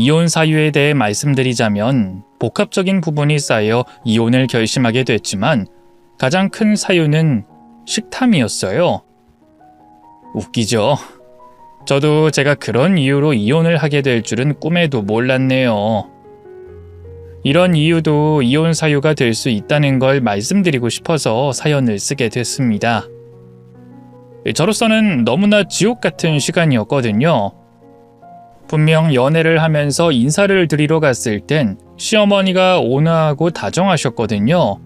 이혼 사유에 대해 말씀드리자면 복합적인 부분이 쌓여 이혼을 결심하게 됐지만 가장 큰 사유는 식탐이었어요. 웃기죠? 저도 제가 그런 이유로 이혼을 하게 될 줄은 꿈에도 몰랐네요. 이런 이유도 이혼 사유가 될 수 있다는 걸 말씀드리고 싶어서 사연을 쓰게 됐습니다. 저로서는 너무나 지옥 같은 시간이었거든요. 분명 연애를 하면서 인사를 드리러 갔을 땐 시어머니가 온화하고 다정하셨거든요.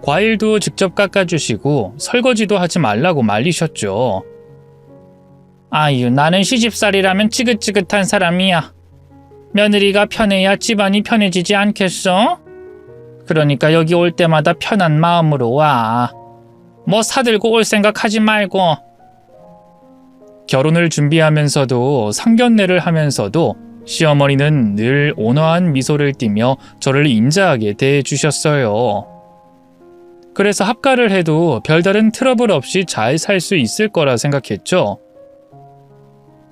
과일도 직접 깎아주시고 설거지도 하지 말라고 말리셨죠. 아유, 나는 시집살이라면 지긋지긋한 사람이야. 며느리가 편해야 집안이 편해지지 않겠어? 그러니까 여기 올 때마다 편한 마음으로 와. 뭐 사들고 올 생각 하지 말고. 결혼을 준비하면서도 상견례를 하면서도 시어머니는 늘 온화한 미소를 띠며 저를 인자하게 대해주셨어요. 그래서 합가를 해도 별다른 트러블 없이 잘 살 수 있을 거라 생각했죠.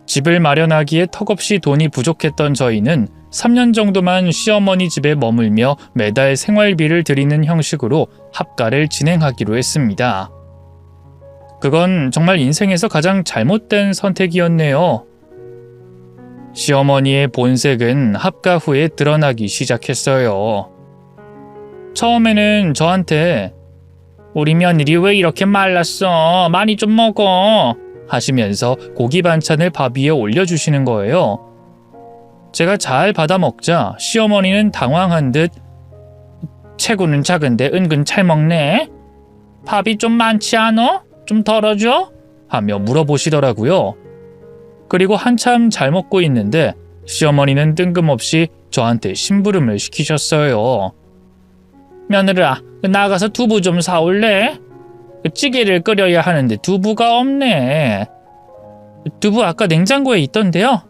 집을 마련하기에 턱없이 돈이 부족했던 저희는 3년 정도만 시어머니 집에 머물며 매달 생활비를 드리는 형식으로 합가를 진행하기로 했습니다. 그건 정말 인생에서 가장 잘못된 선택이었네요. 시어머니의 본색은 합가 후에 드러나기 시작했어요. 처음에는 저한테 우리 며느리 왜 이렇게 말랐어? 많이 좀 먹어. 하시면서 고기 반찬을 밥 위에 올려주시는 거예요. 제가 잘 받아 먹자 시어머니는 당황한 듯 체구는 작은데 은근 잘 먹네? 밥이 좀 많지 않어? 좀 덜어줘? 하며 물어보시더라고요. 그리고 한참 잘 먹고 있는데 시어머니는 뜬금없이 저한테 심부름을 시키셨어요. 며느라, 나가서 두부 좀 사올래? 찌개를 끓여야 하는데 두부가 없네. 두부 아까 냉장고에 있던데요?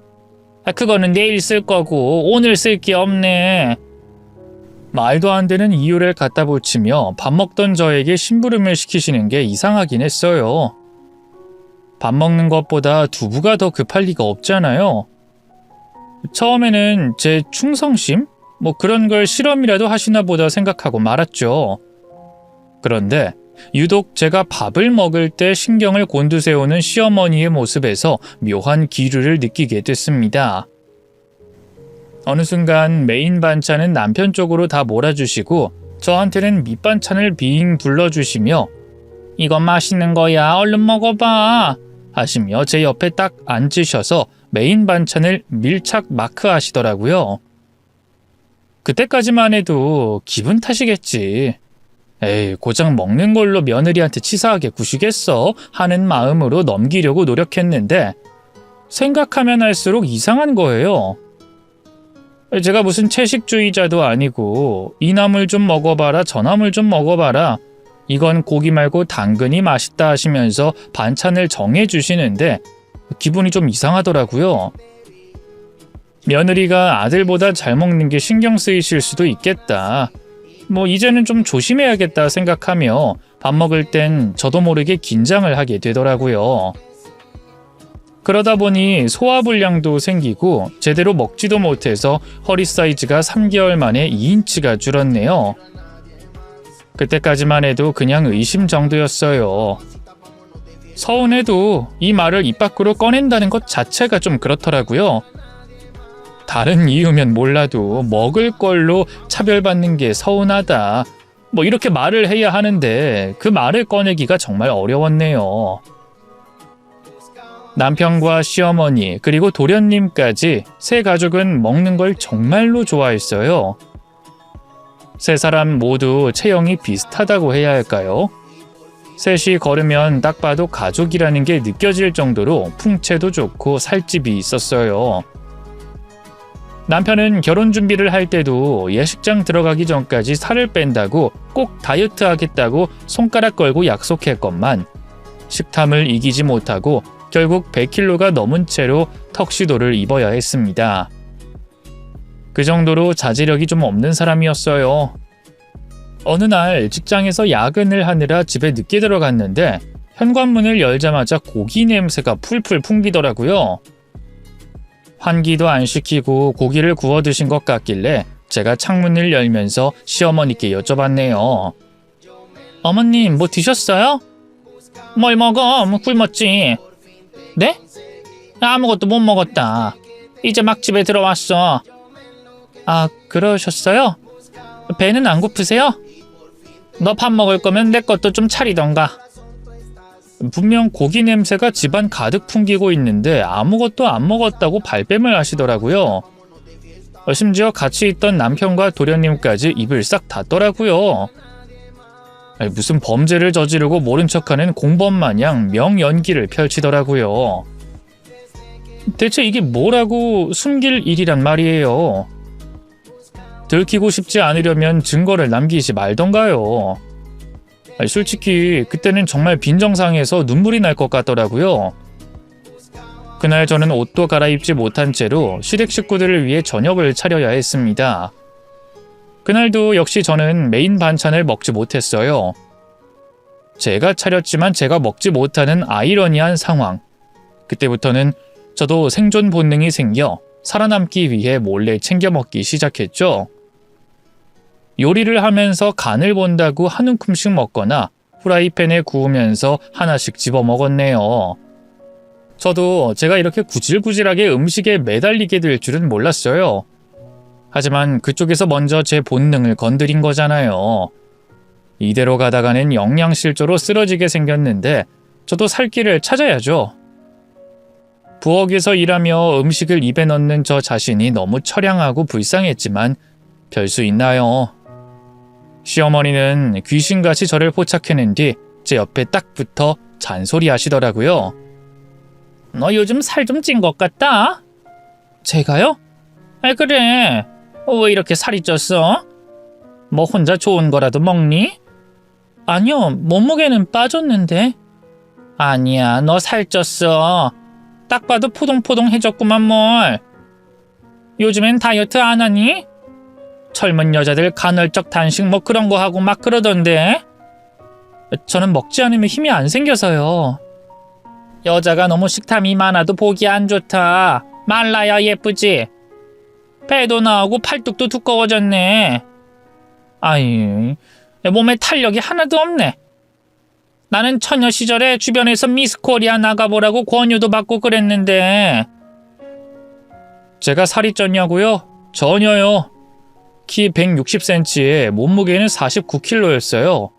그거는 내일 쓸 거고 오늘 쓸 게 없네. 말도 안 되는 이유를 갖다 붙이며 밥 먹던 저에게 심부름을 시키시는 게 이상하긴 했어요. 밥 먹는 것보다 두부가 더 급할 리가 없잖아요. 처음에는 제 충성심? 뭐 그런 걸 실험이라도 하시나 보다 생각하고 말았죠. 그런데 유독 제가 밥을 먹을 때 신경을 곤두세우는 시어머니의 모습에서 묘한 기류를 느끼게 됐습니다. 어느 순간 메인 반찬은 남편 쪽으로 다 몰아주시고 저한테는 밑반찬을 빙 둘러주시며 이건 맛있는 거야, 얼른 먹어봐 하시며 제 옆에 딱 앉으셔서 메인 반찬을 밀착 마크하시더라고요. 그때까지만 해도 기분 탓이겠지. 에이, 고작 먹는 걸로 며느리한테 치사하게 구시겠어 하는 마음으로 넘기려고 노력했는데 생각하면 할수록 이상한 거예요. 제가 무슨 채식주의자도 아니고 이 나물 좀 먹어봐라 저 나물 좀 먹어봐라 이건 고기 말고 당근이 맛있다 하시면서 반찬을 정해주시는데 기분이 좀 이상하더라고요. 며느리가 아들보다 잘 먹는 게 신경 쓰이실 수도 있겠다. 뭐 이제는 좀 조심해야겠다 생각하며 밥 먹을 땐 저도 모르게 긴장을 하게 되더라고요. 그러다 보니 소화불량도 생기고 제대로 먹지도 못해서 허리 사이즈가 3개월 만에 2인치가 줄었네요. 그때까지만 해도 그냥 의심 정도였어요. 서운해도 이 말을 입 밖으로 꺼낸다는 것 자체가 좀 그렇더라고요. 다른 이유면 몰라도 먹을 걸로 차별받는 게 서운하다. 뭐 이렇게 말을 해야 하는데 그 말을 꺼내기가 정말 어려웠네요. 남편과 시어머니 그리고 도련님까지 세 가족은 먹는 걸 정말로 좋아했어요. 세 사람 모두 체형이 비슷하다고 해야 할까요? 셋이 걸으면 딱 봐도 가족이라는 게 느껴질 정도로 풍채도 좋고 살집이 있었어요. 남편은 결혼 준비를 할 때도 예식장 들어가기 전까지 살을 뺀다고 꼭 다이어트 하겠다고 손가락 걸고 약속했건만 식탐을 이기지 못하고 결국 100kg가 넘은 채로 턱시도를 입어야 했습니다. 그 정도로 자제력이 좀 없는 사람이었어요. 어느 날 직장에서 야근을 하느라 집에 늦게 들어갔는데 현관문을 열자마자 고기 냄새가 풀풀 풍기더라고요. 환기도 안 시키고 고기를 구워 드신 것 같길래 제가 창문을 열면서 시어머니께 여쭤봤네요. 어머님, 뭐 드셨어요? 뭘 먹어? 굶었지. 네? 아무것도 못 먹었다. 이제 막 집에 들어왔어. 아, 그러셨어요? 배는 안 고프세요? 너 밥 먹을 거면 내 것도 좀 차리던가. 분명 고기 냄새가 집안 가득 풍기고 있는데 아무것도 안 먹었다고 발뺌을 하시더라고요. 심지어 같이 있던 남편과 도련님까지 입을 싹 닫더라고요. 무슨 범죄를 저지르고 모른 척하는 공범 마냥 명연기를 펼치더라고요. 대체 이게 뭐라고 숨길 일이란 말이에요. 들키고 싶지 않으려면 증거를 남기지 말던가요. 솔직히 그때는 정말 빈정상해서 눈물이 날 것 같더라고요. 그날 저는 옷도 갈아입지 못한 채로 시댁 식구들을 위해 저녁을 차려야 했습니다. 그날도 역시 저는 메인 반찬을 먹지 못했어요. 제가 차렸지만 제가 먹지 못하는 아이러니한 상황. 그때부터는 저도 생존 본능이 생겨 살아남기 위해 몰래 챙겨 먹기 시작했죠. 요리를 하면서 간을 본다고 한 움큼씩 먹거나 프라이팬에 구우면서 하나씩 집어 먹었네요. 저도 제가 이렇게 구질구질하게 음식에 매달리게 될 줄은 몰랐어요. 하지만 그쪽에서 먼저 제 본능을 건드린 거잖아요. 이대로 가다가는 영양실조로 쓰러지게 생겼는데 저도 살 길을 찾아야죠. 부엌에서 일하며 음식을 입에 넣는 저 자신이 너무 처량하고 불쌍했지만 별 수 있나요? 시어머니는 귀신같이 저를 포착해낸 뒤 제 옆에 딱 붙어 잔소리하시더라고요. 너 요즘 살 좀 찐 것 같다? 제가요? 그래. 왜 이렇게 살이 쪘어? 뭐 혼자 좋은 거라도 먹니? 아니요, 몸무게는 빠졌는데. 아니야, 너 살쪘어. 딱 봐도 포동포동해졌구만 뭘. 요즘엔 다이어트 안 하니? 젊은 여자들 간헐적 단식 뭐 그런 거 하고 막 그러던데. 저는 먹지 않으면 힘이 안 생겨서요. 여자가 너무 식탐이 많아도 보기 안 좋다. 말라야 예쁘지? 배도 나오고 팔뚝도 두꺼워졌네. 아이, 몸에 탄력이 하나도 없네. 나는 처녀 시절에 주변에서 미스 코리아 나가보라고 권유도 받고 그랬는데. 제가 살이 쪘냐고요? 전혀요. 키 160cm에 몸무게는 49kg였어요.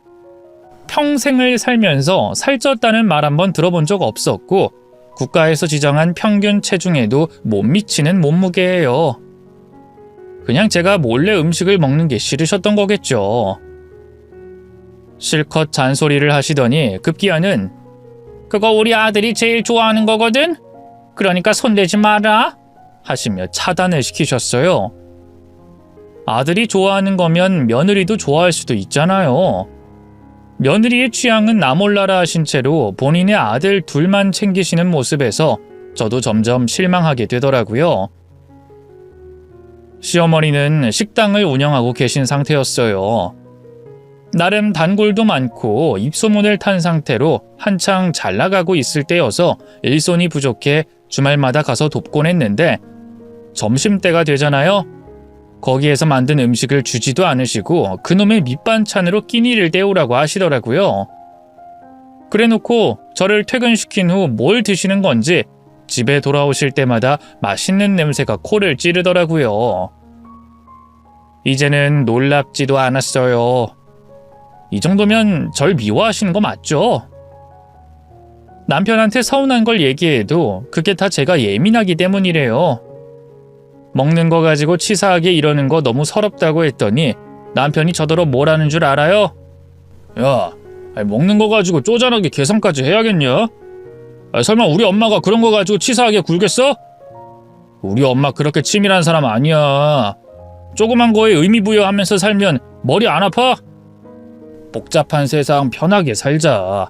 평생을 살면서 살쪘다는 말 한번 들어본 적 없었고 국가에서 지정한 평균 체중에도 못 미치는 몸무게예요. 그냥 제가 몰래 음식을 먹는 게 싫으셨던 거겠죠. 실컷 잔소리를 하시더니 급기야는 그거 우리 아들이 제일 좋아하는 거거든? 그러니까 손대지 마라 하시며 차단을 시키셨어요. 아들이 좋아하는 거면 며느리도 좋아할 수도 있잖아요. 며느리의 취향은 나 몰라라 하신 채로 본인의 아들 둘만 챙기시는 모습에서 저도 점점 실망하게 되더라고요. 시어머니는 식당을 운영하고 계신 상태였어요. 나름 단골도 많고 입소문을 탄 상태로 한창 잘 나가고 있을 때여서 일손이 부족해 주말마다 가서 돕곤 했는데 점심때가 되잖아요. 거기에서 만든 음식을 주지도 않으시고 그놈의 밑반찬으로 끼니를 때우라고 하시더라고요. 그래놓고 저를 퇴근시킨 후 뭘 드시는 건지 집에 돌아오실 때마다 맛있는 냄새가 코를 찌르더라고요. 이제는 놀랍지도 않았어요. 이 정도면 절 미워하시는 거 맞죠? 남편한테 서운한 걸 얘기해도 그게 다 제가 예민하기 때문이래요. 먹는 거 가지고 치사하게 이러는 거 너무 서럽다고 했더니 남편이 저더러 뭐라는 줄 알아요? 야, 먹는 거 가지고 쪼잔하게 계산까지 해야겠냐? 설마 우리 엄마가 그런 거 가지고 치사하게 굴겠어? 우리 엄마 그렇게 치밀한 사람 아니야. 조그만 거에 의미 부여하면서 살면 머리 안 아파? 복잡한 세상 편하게 살자.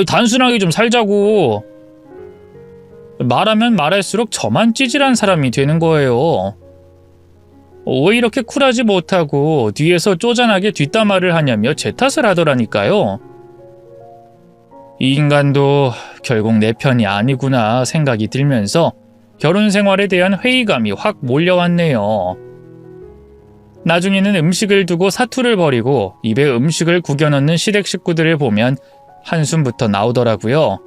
단순하게 좀 살자고. 말하면 말할수록 저만 찌질한 사람이 되는 거예요. 왜 이렇게 쿨하지 못하고 뒤에서 쪼잔하게 뒷담화를 하냐며 제 탓을 하더라니까요. 이 인간도 결국 내 편이 아니구나 생각이 들면서 결혼 생활에 대한 회의감이 확 몰려왔네요. 나중에는 음식을 두고 사투를 벌이고 입에 음식을 구겨 넣는 시댁 식구들을 보면 한숨부터 나오더라고요.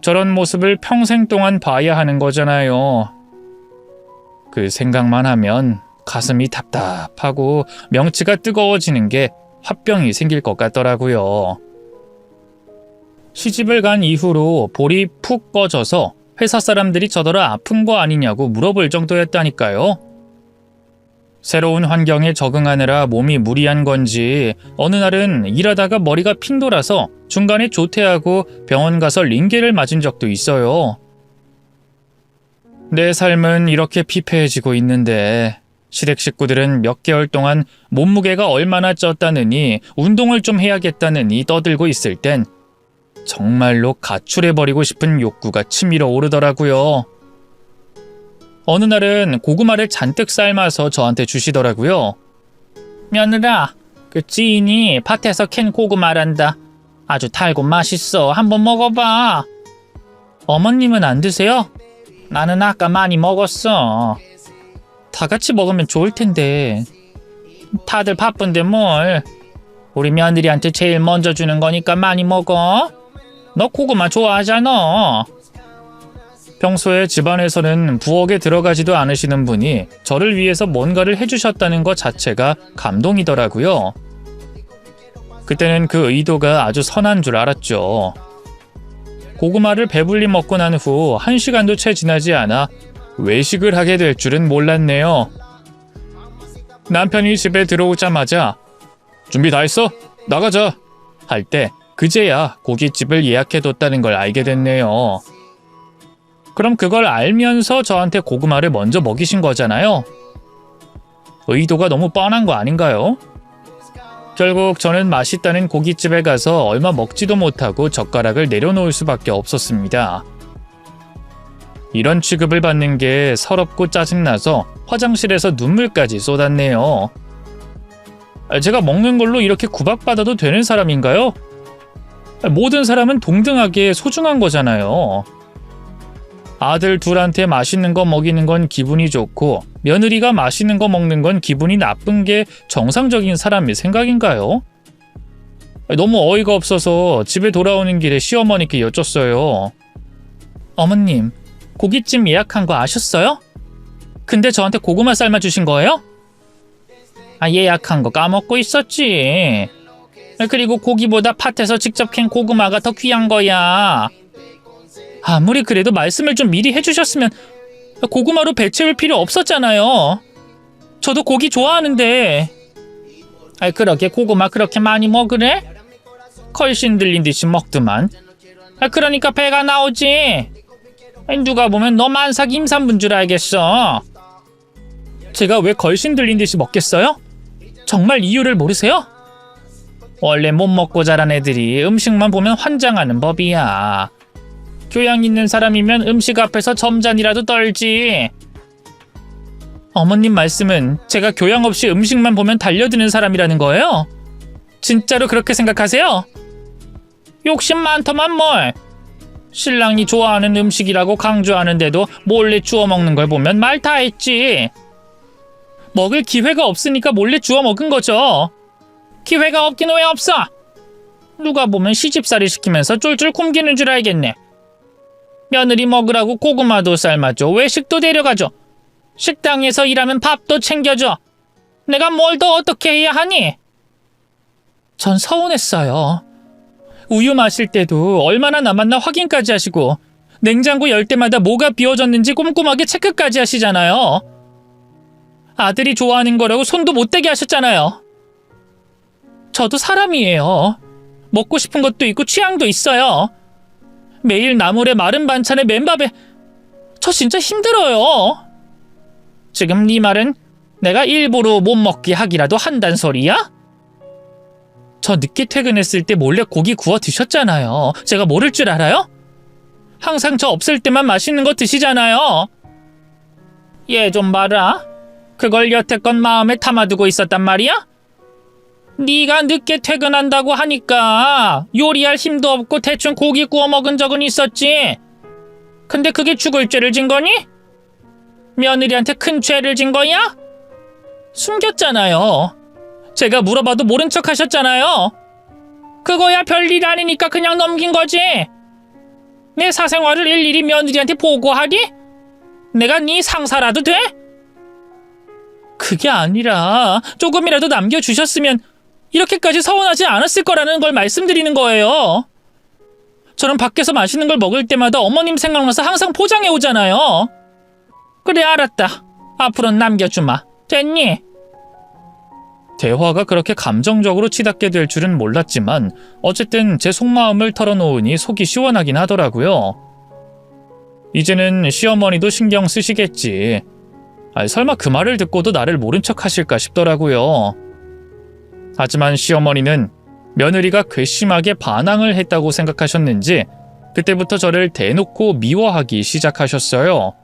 저런 모습을 평생 동안 봐야 하는 거잖아요. 그 생각만 하면 가슴이 답답하고 명치가 뜨거워지는 게 화병이 생길 것 같더라고요. 시집을 간 이후로 볼이 푹 꺼져서 회사 사람들이 저더러 아픈 거 아니냐고 물어볼 정도였다니까요. 새로운 환경에 적응하느라 몸이 무리한 건지 어느 날은 일하다가 머리가 핑 돌아서 중간에 조퇴하고 병원 가서 링게를 맞은 적도 있어요. 내 삶은 이렇게 피폐해지고 있는데 시댁 식구들은 몇 개월 동안 몸무게가 얼마나 쪘다느니 운동을 좀 해야겠다느니 떠들고 있을 땐 정말로 가출해버리고 싶은 욕구가 치밀어 오르더라고요. 어느 날은 고구마를 잔뜩 삶아서 저한테 주시더라고요. 며느라, 그 지인이 밭에서 캔 고구마란다. 아주 달고 맛있어. 한번 먹어봐. 어머님은 안 드세요? 나는 아까 많이 먹었어. 다 같이 먹으면 좋을 텐데. 다들 바쁜데 뭘. 우리 며느리한테 제일 먼저 주는 거니까 많이 먹어. 너 고구마 좋아하잖아. 평소에 집안에서는 부엌에 들어가지도 않으시는 분이 저를 위해서 뭔가를 해주셨다는 것 자체가 감동이더라고요. 그때는 그 의도가 아주 선한 줄 알았죠. 고구마를 배불리 먹고 난 후 1시간도 채 지나지 않아 외식을 하게 될 줄은 몰랐네요. 남편이 집에 들어오자마자 준비 다 했어? 나가자! 할 때 그제야 고깃집을 예약해뒀다는 걸 알게 됐네요. 그럼 그걸 알면서 저한테 고구마를 먼저 먹이신 거잖아요. 의도가 너무 뻔한 거 아닌가요? 결국 저는 맛있다는 고깃집에 가서 얼마 먹지도 못하고 젓가락을 내려놓을 수밖에 없었습니다. 이런 취급을 받는 게 서럽고 짜증나서 화장실에서 눈물까지 쏟았네요. 제가 먹는 걸로 이렇게 구박받아도 되는 사람인가요? 모든 사람은 동등하게 소중한 거잖아요. 아들 둘한테 맛있는 거 먹이는 건 기분이 좋고 며느리가 맛있는 거 먹는 건 기분이 나쁜 게 정상적인 사람의 생각인가요? 너무 어이가 없어서 집에 돌아오는 길에 시어머니께 여쭸어요. 어머님, 고깃집 예약한 거 아셨어요? 근데 저한테 고구마 삶아주신 거예요? 예약한 거 까먹고 있었지. 그리고 고기보다 밭에서 직접 캔 고구마가 더 귀한 거야. 아무리 그래도 말씀을 좀 미리 해주셨으면 고구마로 배 채울 필요 없었잖아요. 저도 고기 좋아하는데. 그러게 고구마 그렇게 많이 먹으래? 컬신 들린 듯이 먹더만. 그러니까 배가 나오지. 누가 보면 너 만삭 임산부인 줄 알겠어. 제가 왜 걸신 들린 듯이 먹겠어요? 정말 이유를 모르세요? 원래 못 먹고 자란 애들이 음식만 보면 환장하는 법이야. 교양 있는 사람이면 음식 앞에서 점잔이라도 떨지. 어머님 말씀은 제가 교양 없이 음식만 보면 달려드는 사람이라는 거예요? 진짜로 그렇게 생각하세요? 욕심 많더만 뭘. 신랑이 좋아하는 음식이라고 강조하는데도 몰래 주워 먹는 걸 보면 말 다 했지. 먹을 기회가 없으니까 몰래 주워 먹은 거죠. 기회가 없긴 왜 없어? 누가 보면 시집살이 시키면서 쫄쫄 굶기는 줄 알겠네. 며느리 먹으라고 고구마도 삶아줘. 외식도 데려가줘. 식당에서 일하면 밥도 챙겨줘. 내가 뭘 더 어떻게 해야 하니? 전 서운했어요. 우유 마실 때도 얼마나 남았나 확인까지 하시고 냉장고 열 때마다 뭐가 비워졌는지 꼼꼼하게 체크까지 하시잖아요. 아들이 좋아하는 거라고 손도 못 대게 하셨잖아요. 저도 사람이에요. 먹고 싶은 것도 있고 취향도 있어요. 매일 나물에 마른 반찬에 맨밥에 저 진짜 힘들어요. 지금 네 말은 내가 일부러 못 먹게 하기라도 한단 소리야? 저 늦게 퇴근했을 때 몰래 고기 구워 드셨잖아요. 제가 모를 줄 알아요? 항상 저 없을 때만 맛있는 거 드시잖아요. 얘 좀 봐라. 그걸 여태껏 마음에 담아두고 있었단 말이야? 네가 늦게 퇴근한다고 하니까 요리할 힘도 없고 대충 고기 구워 먹은 적은 있었지. 근데 그게 죽을 죄를 진 거니? 며느리한테 큰 죄를 진 거야? 숨겼잖아요. 제가 물어봐도 모른 척 하셨잖아요. 그거야 별일 아니니까 그냥 넘긴 거지. 내 사생활을 일일이 며느리한테 보고하기? 내가 네 상사라도 돼? 그게 아니라 조금이라도 남겨주셨으면 이렇게까지 서운하지 않았을 거라는 걸 말씀드리는 거예요. 저는 밖에서 맛있는 걸 먹을 때마다 어머님 생각나서 항상 포장해 오잖아요. 그래, 알았다. 앞으로는 남겨주마. 됐니? 대화가 그렇게 감정적으로 치닫게 될 줄은 몰랐지만 어쨌든 제 속마음을 털어놓으니 속이 시원하긴 하더라고요. 이제는 시어머니도 신경 쓰시겠지. 설마 그 말을 듣고도 나를 모른 척 하실까 싶더라고요. 하지만 시어머니는 며느리가 괘씸하게 반항을 했다고 생각하셨는지 그때부터 저를 대놓고 미워하기 시작하셨어요.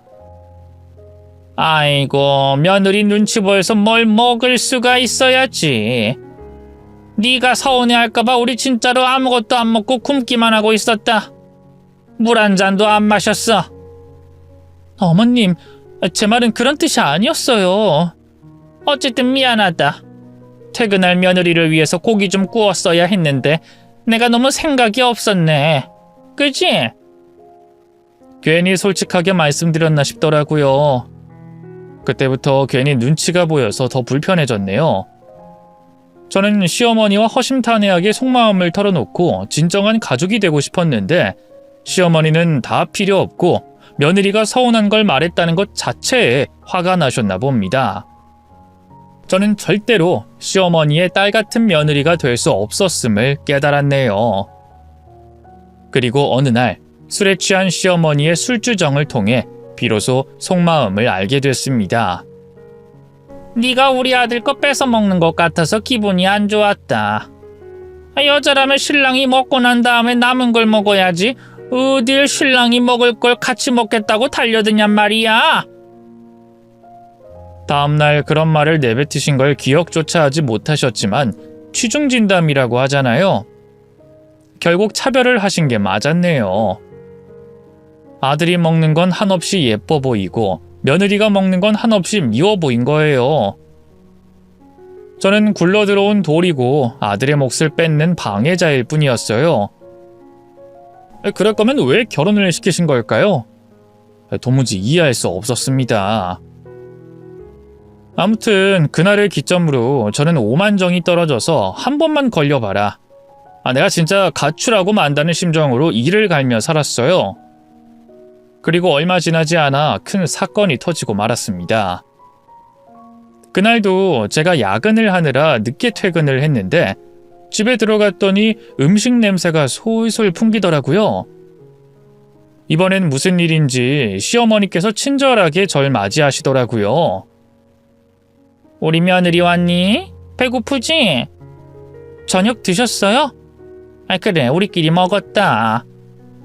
아이고, 며느리 눈치 보여서 뭘 먹을 수가 있어야지. 네가 서운해할까봐 우리 진짜로 아무것도 안 먹고 굶기만 하고 있었다. 물 한 잔도 안 마셨어. 어머님, 제 말은 그런 뜻이 아니었어요. 어쨌든 미안하다. 퇴근할 며느리를 위해서 고기 좀 구웠어야 했는데 내가 너무 생각이 없었네. 그치? 괜히 솔직하게 말씀드렸나 싶더라고요. 그때부터 괜히 눈치가 보여서 더 불편해졌네요. 저는 시어머니와 허심탄회하게 속마음을 털어놓고 진정한 가족이 되고 싶었는데 시어머니는 다 필요 없고 며느리가 서운한 걸 말했다는 것 자체에 화가 나셨나 봅니다. 저는 절대로 시어머니의 딸 같은 며느리가 될 수 없었음을 깨달았네요. 그리고 어느 날 술에 취한 시어머니의 술주정을 통해 비로소 속마음을 알게 됐습니다. 네가 우리 아들 거 뺏어먹는 것 같아서 기분이 안 좋았다. 여자라면 신랑이 먹고 난 다음에 남은 걸 먹어야지 어딜 신랑이 먹을 걸 같이 먹겠다고 달려드냔 말이야. 다음날 그런 말을 내뱉으신 걸 기억조차 하지 못하셨지만 취중진담이라고 하잖아요. 결국 차별을 하신 게 맞았네요. 아들이 먹는 건 한없이 예뻐 보이고 며느리가 먹는 건 한없이 미워 보인 거예요. 저는 굴러들어온 돌이고 아들의 몫을 뺏는 방해자일 뿐이었어요. 그럴 거면 왜 결혼을 시키신 걸까요? 도무지 이해할 수 없었습니다. 아무튼 그날을 기점으로 저는 오만정이 떨어져서 한 번만 걸려봐라. 내가 진짜 가출하고 만다는 심정으로 이를 갈며 살았어요. 그리고 얼마 지나지 않아 큰 사건이 터지고 말았습니다. 그날도 제가 야근을 하느라 늦게 퇴근을 했는데 집에 들어갔더니 음식 냄새가 솔솔 풍기더라고요. 이번엔 무슨 일인지 시어머니께서 친절하게 절 맞이하시더라고요. 우리 며느리 왔니? 배고프지? 저녁 드셨어요? 그래, 우리끼리 먹었다.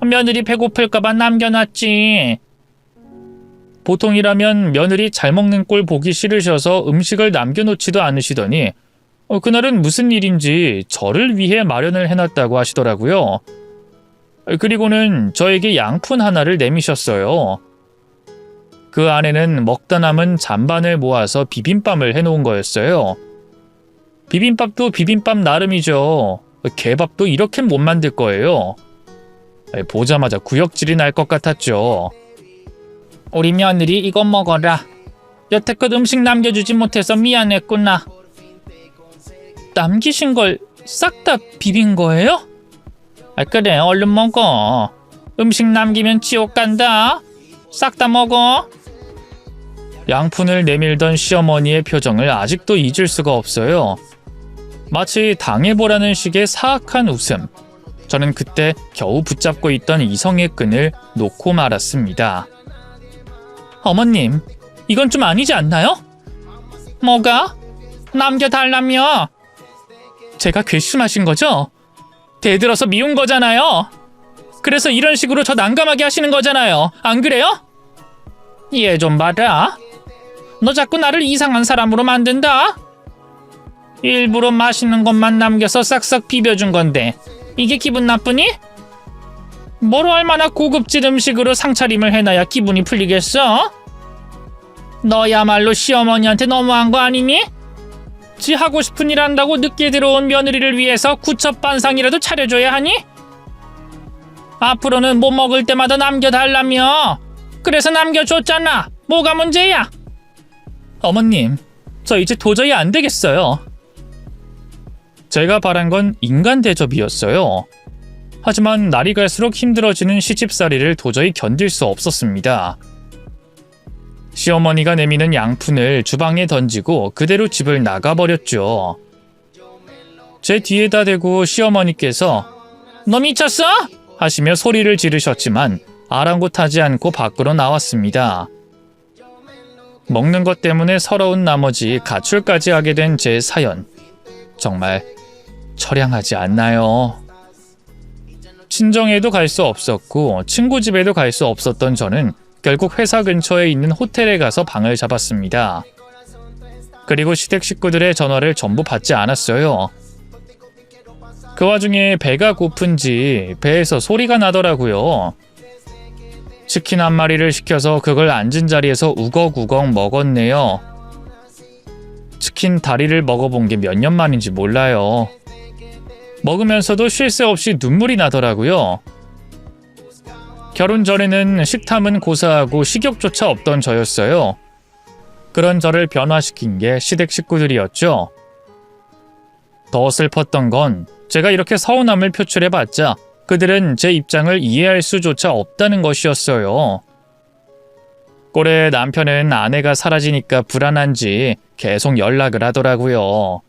며느리 배고플까봐 남겨놨지. 보통이라면 며느리 잘 먹는 꼴 보기 싫으셔서 음식을 남겨놓지도 않으시더니 그날은 무슨 일인지 저를 위해 마련을 해놨다고 하시더라고요. 그리고는 저에게 양푼 하나를 내미셨어요. 그 안에는 먹다 남은 잔반을 모아서 비빔밥을 해놓은 거였어요. 비빔밥도 비빔밥 나름이죠. 개밥도 이렇게 못 만들 거예요. 보자마자 구역질이 날 것 같았죠. 우리 며느리 이거 먹어라. 여태껏 음식 남겨주지 못해서 미안했구나. 남기신 걸 싹 다 비빈 거예요? 그래, 얼른 먹어. 음식 남기면 지옥 간다. 싹 다 먹어. 양푼을 내밀던 시어머니의 표정을 아직도 잊을 수가 없어요. 마치 당해보라는 식의 사악한 웃음. 저는 그때 겨우 붙잡고 있던 이성의 끈을 놓고 말았습니다. 어머님, 이건 좀 아니지 않나요? 뭐가? 남겨달라며? 제가 괘씸하신 거죠? 대들어서 미운 거잖아요. 그래서 이런 식으로 저 난감하게 하시는 거잖아요. 안 그래요? 얘 좀 봐라. 너 자꾸 나를 이상한 사람으로 만든다. 일부러 맛있는 것만 남겨서 싹싹 비벼준 건데 이게 기분 나쁘니? 뭘 얼마나 고급진 음식으로 상차림을 해놔야 기분이 풀리겠어? 너야말로 시어머니한테 너무한 거 아니니? 지 하고 싶은 일 한다고 늦게 들어온 며느리를 위해서 구첩반상이라도 차려줘야 하니? 앞으로는 못 먹을 때마다 남겨달라며. 그래서 남겨줬잖아. 뭐가 문제야? 어머님, 저 이제 도저히 안 되겠어요. 제가 바란 건 인간 대접이었어요. 하지만 날이 갈수록 힘들어지는 시집살이를 도저히 견딜 수 없었습니다. 시어머니가 내미는 양푼을 주방에 던지고 그대로 집을 나가버렸죠. 제 뒤에다 대고 시어머니께서 너 미쳤어? 하시며 소리를 지르셨지만 아랑곳하지 않고 밖으로 나왔습니다. 먹는 것 때문에 서러운 나머지 가출까지 하게 된 제 사연, 정말 처량하지 않나요? 친정에도 갈 수 없었고 친구 집에도 갈 수 없었던 저는 결국 회사 근처에 있는 호텔에 가서 방을 잡았습니다. 그리고 시댁 식구들의 전화를 전부 받지 않았어요. 그 와중에 배가 고픈지 배에서 소리가 나더라고요. 치킨 한 마리를 시켜서 그걸 앉은 자리에서 우걱우걱 먹었네요. 치킨 다리를 먹어본 게 몇 년 만인지 몰라요. 먹으면서도 쉴 새 없이 눈물이 나더라고요. 결혼 전에는 식탐은 고사하고 식욕조차 없던 저였어요. 그런 저를 변화시킨 게 시댁 식구들이었죠. 더 슬펐던 건 제가 이렇게 서운함을 표출해봤자 그들은 제 입장을 이해할 수조차 없다는 것이었어요. 꼴에 남편은 아내가 사라지니까 불안한지 계속 연락을 하더라고요.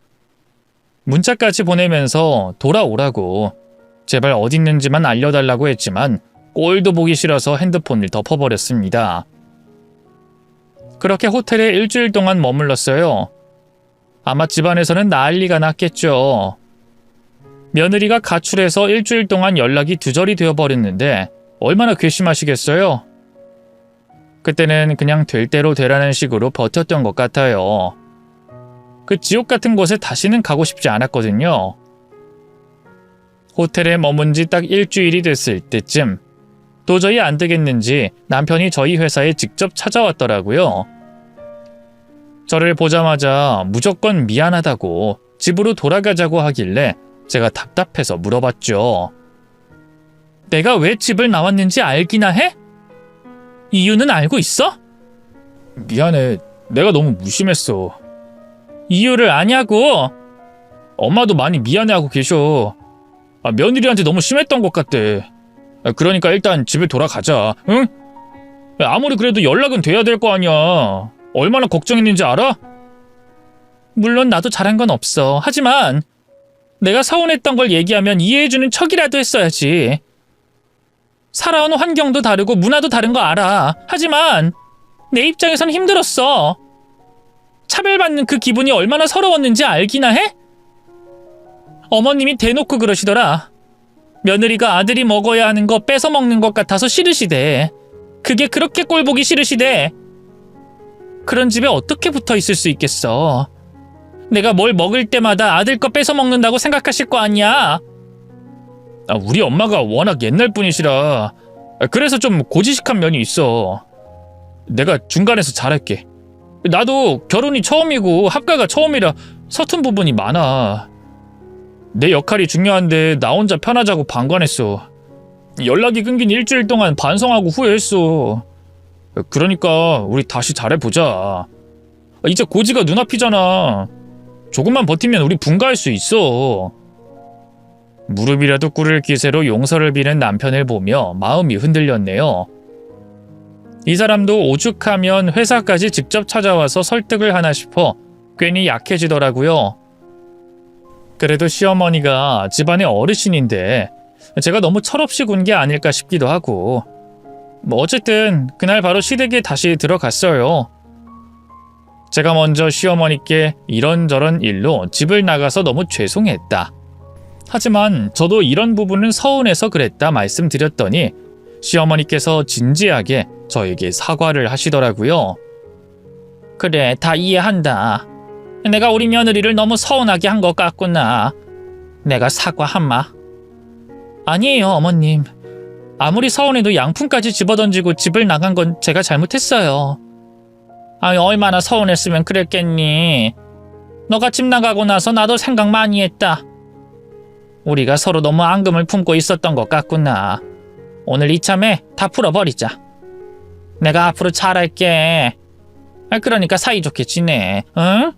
문자까지 보내면서 돌아오라고, 제발 어딨는지만 알려달라고 했지만 꼴도 보기 싫어서 핸드폰을 덮어버렸습니다. 그렇게 호텔에 일주일 동안 머물렀어요. 아마 집안에서는 난리가 났겠죠. 며느리가 가출해서 일주일 동안 연락이 두절이 되어버렸는데 얼마나 괘씸하시겠어요? 그때는 그냥 될 대로 되라는 식으로 버텼던 것 같아요. 그 지옥 같은 곳에 다시는 가고 싶지 않았거든요. 호텔에 머문 지 딱 일주일이 됐을 때쯤 도저히 안 되겠는지 남편이 저희 회사에 직접 찾아왔더라고요. 저를 보자마자 무조건 미안하다고 집으로 돌아가자고 하길래 제가 답답해서 물어봤죠. 내가 왜 집을 나왔는지 알기나 해? 이유는 알고 있어? 미안해. 내가 너무 무심했어. 이유를 아냐고? 엄마도 많이 미안해하고 계셔. 며느리한테 너무 심했던 것 같대. 그러니까 일단 집에 돌아가자. 응? 아무리 그래도 연락은 돼야 될 거 아니야. 얼마나 걱정했는지 알아? 물론 나도 잘한 건 없어. 하지만 내가 서운했던 걸 얘기하면 이해해주는 척이라도 했어야지. 살아온 환경도 다르고 문화도 다른 거 알아. 하지만 내 입장에선 힘들었어. 차별받는 그 기분이 얼마나 서러웠는지 알기나 해? 어머님이 대놓고 그러시더라. 며느리가 아들이 먹어야 하는 거 뺏어 먹는 것 같아서 싫으시대. 그게 그렇게 꼴보기 싫으시대. 그런 집에 어떻게 붙어 있을 수 있겠어. 내가 뭘 먹을 때마다 아들 거 뺏어 먹는다고 생각하실 거 아니야. 우리 엄마가 워낙 옛날 분이시라 그래서 좀 고지식한 면이 있어. 내가 중간에서 잘할게. 나도 결혼이 처음이고 합가가 처음이라 서툰 부분이 많아. 내 역할이 중요한데 나 혼자 편하자고 방관했어. 연락이 끊긴 일주일 동안 반성하고 후회했어. 그러니까 우리 다시 잘해보자. 이제 고지가 눈앞이잖아. 조금만 버티면 우리 분가할 수 있어. 무릎이라도 꿇을 기세로 용서를 비는 남편을 보며 마음이 흔들렸네요. 이 사람도 오죽하면 회사까지 직접 찾아와서 설득을 하나 싶어 괜히 약해지더라고요. 그래도 시어머니가 집안의 어르신인데 제가 너무 철없이 군 게 아닐까 싶기도 하고, 어쨌든 그날 바로 시댁에 다시 들어갔어요. 제가 먼저 시어머니께 이런저런 일로 집을 나가서 너무 죄송했다. 하지만 저도 이런 부분은 서운해서 그랬다 말씀드렸더니 시어머니께서 진지하게 저에게 사과를 하시더라고요. 그래, 다 이해한다. 내가 우리 며느리를 너무 서운하게 한 것 같구나. 내가 사과한마. 아니에요, 어머님. 아무리 서운해도 양푼까지 집어던지고 집을 나간 건 제가 잘못했어요. 아니, 얼마나 서운했으면 그랬겠니. 너가 집 나가고 나서 나도 생각 많이 했다. 우리가 서로 너무 앙금을 품고 있었던 것 같구나. 오늘 이참에 다 풀어버리자. 내가 앞으로 잘할게. 그러니까 사이좋게 지내, 응?